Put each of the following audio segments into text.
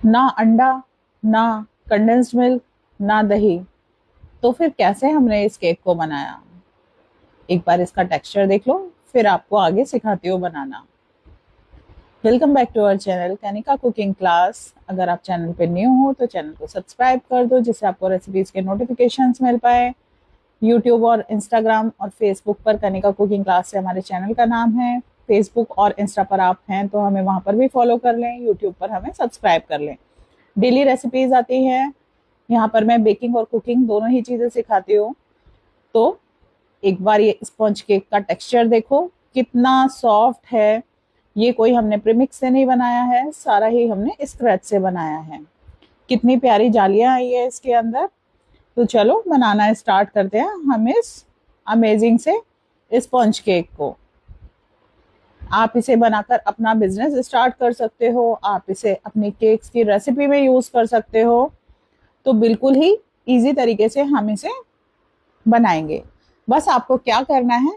ना अंडा, ना कंडेंस्ड मिल्क, ना दही। तो फिर कैसे हमने इस केक को बनाया? एक बार इसका टेक्सचर देख लो, फिर आपको आगे सिखाती हूँ बनाना। Welcome back to our channel Kanika cooking class. अगर आप चैनल पे न्यू हो तो चैनल को सब्सक्राइब कर दो, जिससे आपको रेसिपीज के नोटिफिकेशंस मिल पाए। यूट्यूब और इंस्टाग्राम और फेसबुक पर कनिका कुकिंग क्लास से हमारे चैनल का नाम है। फेसबुक और इंस्टा पर आप हैं तो हमें वहां पर भी फॉलो कर लें, यूट्यूब पर हमें सब्सक्राइब कर लें। डेली रेसिपीज आती हैं। यहाँ पर मैं बेकिंग और कुकिंग दोनों ही चीजें सिखाती हूँ। तो एक बार ये स्पंज केक का टेक्सचर देखो, कितना सॉफ्ट है। ये कोई हमने प्रीमिक्स से नहीं बनाया है, सारा ही हमने स्क्रैच से बनाया है। कितनी प्यारी जालियां आई है इसके अंदर। तो चलो बनाना स्टार्ट करते हैं हम इस अमेजिंग से स्पंज केक को। आप इसे बनाकर अपना बिजनेस स्टार्ट कर सकते हो, आप इसे अपनी केक्स की रेसिपी में यूज कर सकते हो। तो बिल्कुल ही इजी तरीके से हम इसे बनाएंगे। बस आपको क्या करना है,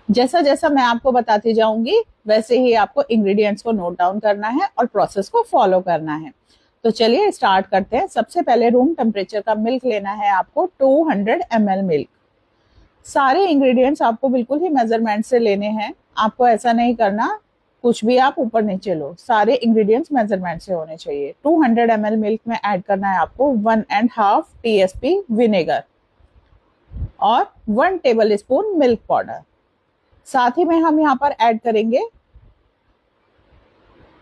जैसा जैसा मैं आपको बताती जाऊंगी वैसे ही आपको इंग्रेडिएंट्स को नोट डाउन करना है और प्रोसेस को फॉलो करना है। तो चलिए स्टार्ट करते हैं। सबसे पहले रूम टेम्परेचर का मिल्क लेना है आपको, 200 ml मिल्क। सारे इंग्रेडिएंट्स आपको बिल्कुल ही मेजरमेंट से लेने हैं। आपको ऐसा नहीं करना कुछ भी आप ऊपर नीचे लो, सारे इंग्रेडिएंट्स मेजरमेंट से होने चाहिए। 200 ml मिल्क में ऐड करना है आपको 1.5 TSP विनेगर और 1 टेबल स्पून मिल्क पाउडर। साथ ही में हम यहाँ पर ऐड करेंगे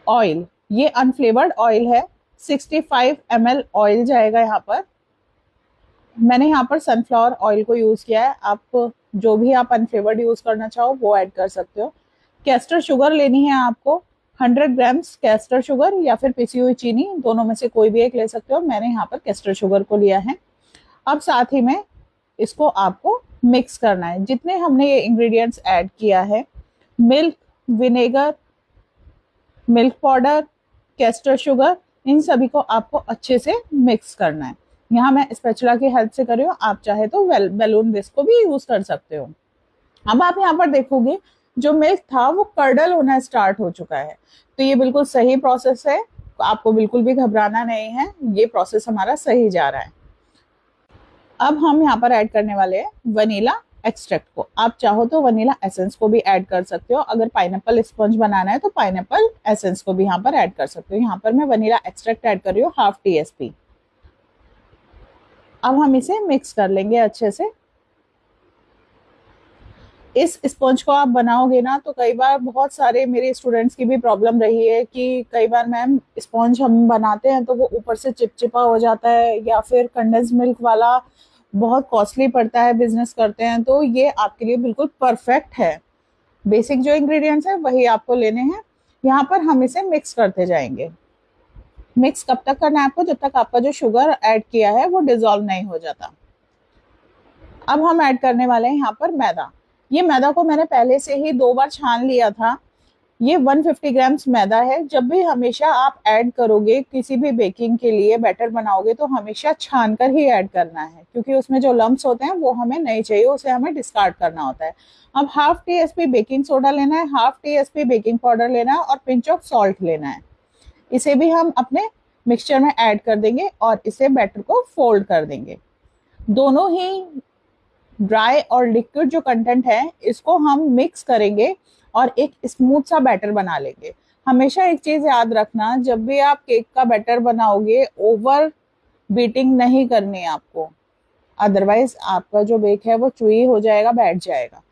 ऑयल। ये अनफ्लेवर्ड ऑयल है, 65 ml ऑयल जाएगा यहाँ पर। मैंने यहाँ पर सनफ्लावर ऑयल को यूज किया है, आप जो भी आप अनफ्लेवर्ड यूज करना चाहो वो ऐड कर सकते हो। कैस्टर शुगर लेनी है आपको, 100 ग्राम्स कैस्टर शुगर या फिर पिसी हुई चीनी, दोनों में से कोई भी एक ले सकते हो। मैंने यहाँ पर कैस्टर शुगर को लिया है। अब साथ ही में इसको आपको मिक्स करना है। जितने हमने ये इंग्रेडिएंट्स ऐड किया है, milk, vinegar, milk powder, castor sugar, इन सभी को आपको अच्छे से मिक्स करना है। यहाँ मैं स्पैचुला की हेल्प से कर रही हूँ, आप चाहे तो बैलून विस्क को भी यूज कर सकते हो। अब आप यहाँ पर देखोगे जो मिल्क था वो कर्डल होना स्टार्ट हो चुका है। तो ये बिल्कुल सही प्रोसेस है, आपको बिल्कुल भी घबराना नहीं है, ये प्रोसेस हमारा सही जा रहा है। अब हम यहाँ पर ऐड करने वाले हैं वनीला एक्सट्रैक्ट को। आप चाहो तो वनीला एसेंस को भी ऐड कर सकते हो। अगर पाइनएप्पल स्पंज बनाना है तो पाइनएप्पल एसेंस को भी यहाँ पर ऐड कर सकते हो। यहाँ पर मैं वनीला एक्सट्रैक्ट ऐड कर रही हूँ, 1/2 TSP। अब हम इसे मिक्स कर लेंगे अच्छे से। इस स्पंज को आप बनाओगे ना तो कई बार बहुत सारे मेरे स्टूडेंट्स की भी प्रॉब्लम रही है कि कई बार मैम स्पंज हम बनाते हैं तो वो ऊपर से चिपचिपा हो जाता है, या फिर कंडेंस मिल्क वाला बहुत कॉस्टली पड़ता है बिजनेस करते हैं। तो ये आपके लिए बिल्कुल परफेक्ट है। बेसिक जो इंग्रेडिएंट्स है वही आपको लेने हैं। यहाँ पर हम इसे मिक्स करते जाएंगे। मिक्स कब तक करना है आपको, जब तक आपका जो शुगर ऐड किया है वो डिजोल्व नहीं हो जाता। अब हम ऐड करने वाले हैं यहाँ पर मैदा। ये मैदा को मैंने पहले से ही 2 बार छान लिया था। ये 150 ग्राम्स मैदा है। जब भी हमेशा आप ऐड करोगे किसी भी बेकिंग के लिए बैटर बनाओगे तो हमेशा छान कर ही ऐड करना है, क्योंकि उसमें जो लम्स होते हैं वो हमें नहीं चाहिए, उसे हमें डिस्कार्ड करना होता है। अब 1/2 TSP बेकिंग सोडा लेना है, 1/2 TSP बेकिंग पाउडर लेना है और पिंच ऑफ सॉल्ट लेना है। इसे भी हम अपने मिक्सचर में ऐड कर देंगे और इसे बैटर को फोल्ड कर देंगे। दोनों ही ड्राई और लिक्विड जो कंटेंट है इसको हम मिक्स करेंगे और एक स्मूथ सा बैटर बना लेंगे। हमेशा एक चीज याद रखना, जब भी आप केक का बैटर बनाओगे ओवर बीटिंग नहीं करनी है आपको, अदरवाइज आपका जो बेक है वो चुई हो जाएगा, बैठ जाएगा।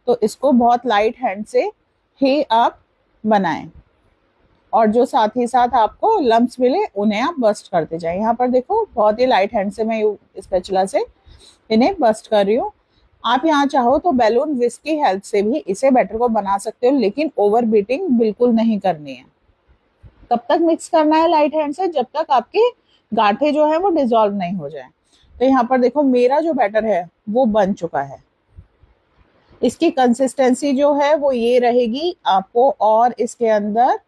तो इसको बहुत लाइट हैंड से ही आप बनाएं और जो साथ ही साथ आपको लम्प्स मिले उन्हें आप बस्ट करते जाएं। यहाँ पर देखो बहुत ही लाइट हैंड से मैं स्पैचुला से इन्हें बस्ट कर रही हूँ। आप यहाँ चाहो तो बैलून विस्क की हेल्प से भी इसे बैटर को बना सकते हो, लेकिन ओवर बीटिंग बिल्कुल नहीं करनी है। कब तक मिक्स करना है लाइट हैंड से, जब तक आपके गांठे जो है वो डिजोल्व नहीं हो जाए। तो यहाँ पर देखो मेरा जो बैटर है वो बन चुका है। इसकी कंसिस्टेंसी जो है वो ये रहेगी आपको, और इसके अंदर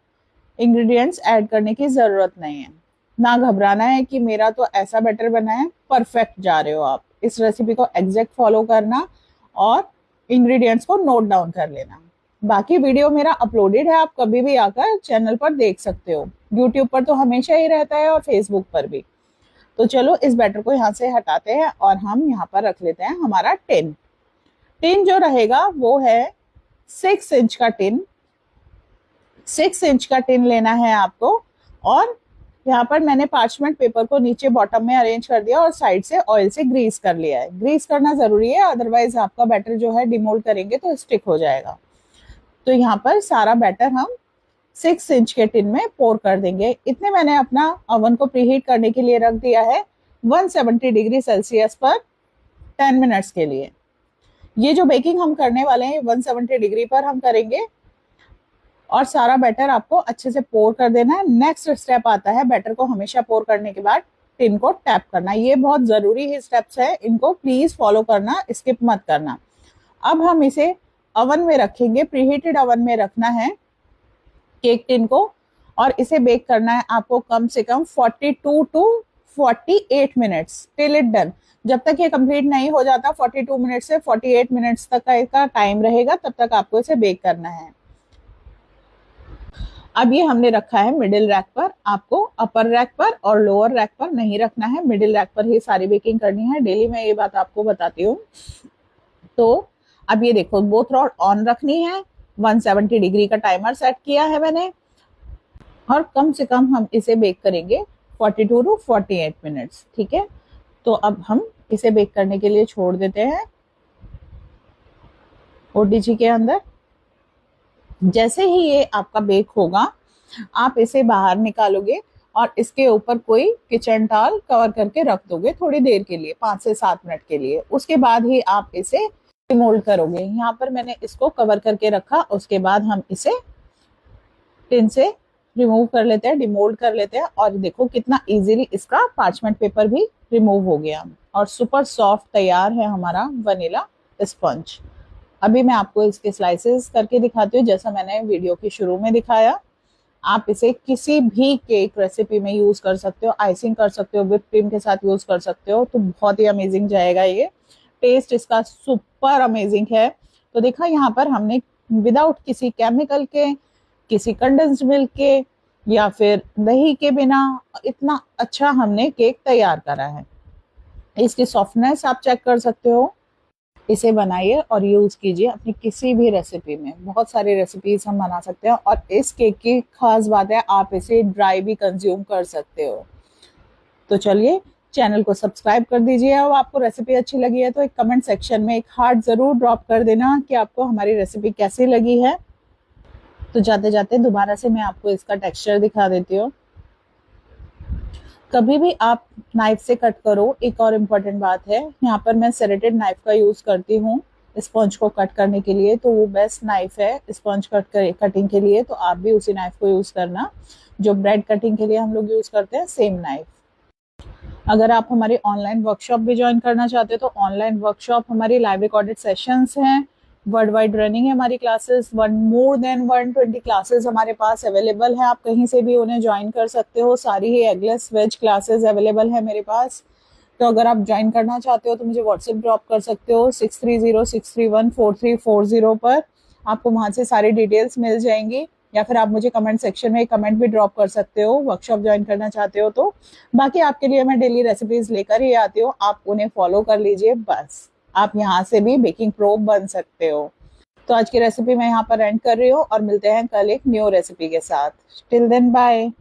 इंग्रेडिएंट्स ऐड करने की जरूरत नहीं है। ना घबराना है कि मेरा तो ऐसा बैटर बना है, परफेक्ट जा रहे हो आप। इस रेसिपी को एग्जैक्ट फॉलो करना और इंग्रेडिएंट्स को नोट डाउन कर लेना। बाकी वीडियो मेरा अपलोडेड है, आप कभी भी आकर चैनल पर देख सकते हो। यूट्यूब पर तो हमेशा ही रहता है और फेसबुक पर भी। तो चलो इस बैटर को यहाँ से हटाते हैं और हम यहाँ पर रख लेते हैं हमारा टिन। टिन जो रहेगा वो है 6 इंच का टिन। 6 इंच का टिन लेना है आपको। और यहाँ पर मैंने पार्चमेंट पेपर को नीचे बॉटम में अरेंज कर दिया और साइड से ऑयल से ग्रीस कर लिया है। ग्रीस करना जरूरी है, अदरवाइज आपका बैटर जो है डिमोल्ड करेंगे तो स्टिक हो जाएगा। तो यहाँ पर सारा बैटर हम 6 इंच के टिन में पोर कर देंगे। इतने मैंने अपना ओवन को प्रीहीट करने के लिए रख दिया है 170 डिग्री सेल्सियस पर 10 मिनट्स के लिए। ये जो बेकिंग हम करने वाले हैं 170 डिग्री पर हम करेंगे और सारा बैटर आपको अच्छे से पोर कर देना है। नेक्स्ट स्टेप आता है बैटर को हमेशा पोर करने के बाद टिन को टैप करना। ये बहुत जरूरी है स्टेप्स है, इनको प्लीज फॉलो करना, स्किप मत करना। अब हम इसे ओवन में रखेंगे, प्रीहीटेड ओवन में रखना है केक टिन को और इसे बेक करना है आपको कम से कम 42 to 48 minutes till it done. जब तक ये कंप्लीट नहीं हो जाता 42 मिनट से 48 मिनट्स तक का इसका टाइम रहेगा, तब तक आपको इसे बेक करना है। अब ये हमने रखा है मिडिल रैक पर, आपको अपर रैक पर और लोअर रैक पर नहीं रखना है, मिडिल रैक पर ही सारी बेकिंग करनी है। डेली मैं ये बात आपको बताती हूँ। तो अब ये देखो बोथ रॉड ऑन रखनी है, 170 डिग्री का टाइमर सेट किया है मैंने और कम से कम हम इसे बेक करेंगे 42 टू 48 मिनट्स। ठीक है, तो अब हम इसे बेक करने के लिए छोड़ देते हैं ओटीजी के अंदर। जैसे ही ये आपका बेक होगा आप इसे बाहर निकालोगे और इसके ऊपर कोई किचन टॉवल कवर करके रख दोगे थोड़ी देर के लिए, 5 से 7 मिनट के लिए। उसके बाद ही आप इसे डिमोल्ड करोगे। यहाँ पर मैंने इसको कवर करके रखा, उसके बाद हम इसे टिन से रिमूव कर लेते हैं, डिमोल्ड कर लेते हैं और देखो कितना इजीली इसका पार्चमेंट पेपर भी रिमूव हो गया और सुपर सॉफ्ट तैयार है हमारा वनीला स्पंज। अभी मैं आपको इसके स्लाइसेस करके दिखाती हूँ जैसा मैंने वीडियो के शुरू में दिखाया। आप इसे किसी भी केक रेसिपी में यूज कर सकते हो, आइसिंग कर सकते हो, व्हिप क्रीम के साथ यूज कर सकते हो, तो बहुत ही अमेजिंग जाएगा। ये टेस्ट इसका सुपर अमेजिंग है। तो देखा यहाँ पर हमने विदाउट किसी केमिकल के, किसी कंडेंस्ड मिल्क के या फिर दही के बिना इतना अच्छा हमने केक तैयार करा है। इसकी सॉफ्टनेस आप चेक कर सकते हो। इसे बनाइए और यूज कीजिए अपनी किसी भी रेसिपी में। बहुत सारी रेसिपीज हम बना सकते हैं और इस केक की खास बात है आप इसे ड्राई भी कंज्यूम कर सकते हो। तो चलिए चैनल को सब्सक्राइब कर दीजिए और आपको रेसिपी अच्छी लगी है तो एक कमेंट सेक्शन में एक हार्ट जरूर ड्रॉप कर देना कि आपको हमारी रेसिपी कैसी लगी है। तो जाते जाते दोबारा से मैं आपको इसका टेक्सचर दिखा देती हूँ। कभी भी आप नाइफ से कट करो। एक और इम्पोर्टेंट बात है, यहाँ पर मैं सेरेटेड नाइफ का यूज करती हूँ स्पॉन्ज को कट करने के लिए, तो वो बेस्ट नाइफ है स्पॉन्ज कटिंग के लिए। तो आप भी उसी नाइफ को यूज करना जो ब्रेड कटिंग के लिए हम लोग यूज करते हैं, सेम नाइफ। अगर आप हमारी ऑनलाइन वर्कशॉप भी ज्वाइन करना चाहते हो तो ऑनलाइन वर्कशॉप हमारी लाइव रिकॉर्डेड सेशंस हैं, वर्ल्ड वाइड रनिंग है हमारी क्लासेस। मोर देन 120 क्लासेस हमारे पास अवेलेबल है, आप कहीं से भी उन्हें ज्वाइन कर सकते हो। सारी ही एगलेस वेज क्लासेस अवेलेबल है मेरे पास। तो अगर आप ज्वाइन करना चाहते हो तो मुझे व्हाट्सएप ड्रॉप कर सकते हो 6306314340 पर, आपको वहां से सारी डिटेल्स मिल जाएंगी। या फिर आप मुझे कमेंट सेक्शन में कमेंट भी ड्रॉप कर सकते हो वर्कशॉप ज्वाइन करना चाहते हो तो। बाकी आपके लिए मैं डेली रेसिपीज लेकर ही आती हूँ, आप उन्हें फॉलो कर लीजिए बस। आप यहाँ से भी बेकिंग प्रो बन सकते हो। तो आज की रेसिपी मैं यहाँ पर एंड कर रही हूँ और मिलते हैं कल एक न्यू रेसिपी के साथ। Till then bye.